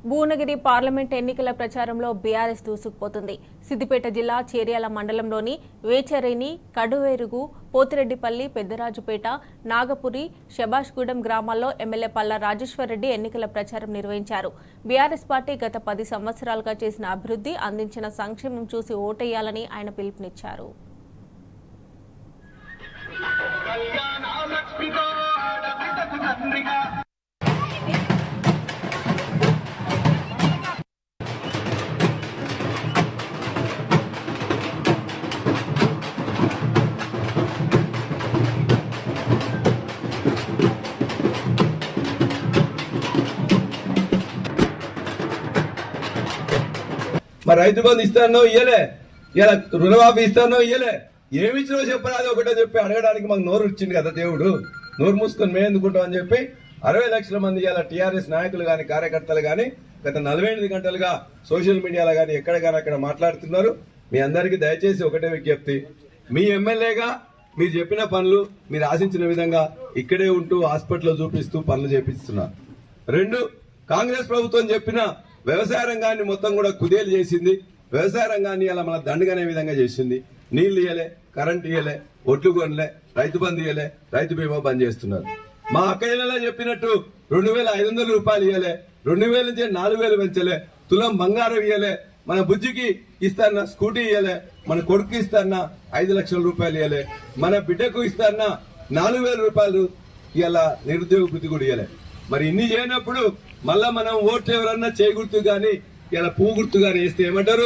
Bhuvanagiri parliament ఎన్నికల ప్రచారంలో BRS దూసుకుపోతుంది. Siddipet జిల్లా చేర్యాల మండలంలోని వేచరేని, కడువేరుగు, పోతిరెడ్డిపల్లి, పెద్దరాజుపేట, నాగపురి, శభాష్గూడెం గ్రామాల్లో ఎమ్మెల్యే పల్లా రాజేశ్వరరెడ్డి ఎన్నికల ప్రచారం నిర్వహించారు. బీఆర్ఎస్ పార్టీ గత 10 సంవత్సరాలుగా చేసిన అభివృద్ధి, అందించిన సంక్షేమం చూసి ఓటేయాలని ఆయన పిలుపునిచ్చారు. మరి రైతు బంధు ఇస్తానో ఇయ్యలే, ఇలా రుణమాఫీ ఇస్తానో ఇయ్యలే, ఏమిచ్చినో చెప్పరాదు ఒకటో చెప్పి అడగడానికి మాకు నోరు ఇచ్చింది కదా దేవుడు. నోరు మూసుకొని మేము ఎందుకుంటాం అని చెప్పి 60 లక్షల మంది ఇలా టీఆర్ఎస్ నాయకులు గాని కార్యకర్తలు గాని గత 48 గంటలుగా సోషల్ మీడియాలో గాని ఎక్కడ గాని అక్కడ మాట్లాడుతున్నారు. మీ అందరికీ దయచేసి ఒకటే విజ్ఞప్తి, మీ ఎమ్మెల్యేగా మీరు చెప్పిన పనులు మీరు ఆశించిన విధంగా ఇక్కడే ఉంటూ హాస్పిటల్లో చూపిస్తూ పనులు చేపిస్తున్నారు. 2, కాంగ్రెస్ ప్రభుత్వం చెప్పిన వ్యవసాయ రంగాన్ని మొత్తం కూడా కుదేలు చేసింది. వ్యవసాయ రంగాన్ని అలా మన దండుగనే విధంగా చేసింది. నీళ్లు ఇయ్యలే, కరెంట్ ఇయ్యలే, ఒట్లు కొనలే, రైతు బంధు ఇయ్యలే, రైతు బీమా బంద్ చేస్తున్నారు. మా అక్కయ్యలా చెప్పినట్టు 2500 రూపాయలు ఇయ్యలే, 2000 నుంచి 4000 పెంచలే, తులం బంగారం ఇయ్యలే, మన బుజ్జికి ఇస్తాన్న స్కూటీ ఇయ్యలే, మన కొడుకు ఇస్తాన్న 5 లక్షల రూపాయలు ఇయ్యలే, మన బిడ్డకు ఇస్తాన్న 4000 రూపాయలు ఇలా నిరుద్యోగ వృత్తి కూడా ఇయ్యలే. మరి ఇన్ని చేయనప్పుడు మళ్ళా మనం ఓట్లు ఎవరన్నా చేయగుర్తు గాని ఇలా పువ్వు గుర్తు గాని వేస్తే ఏమంటారు?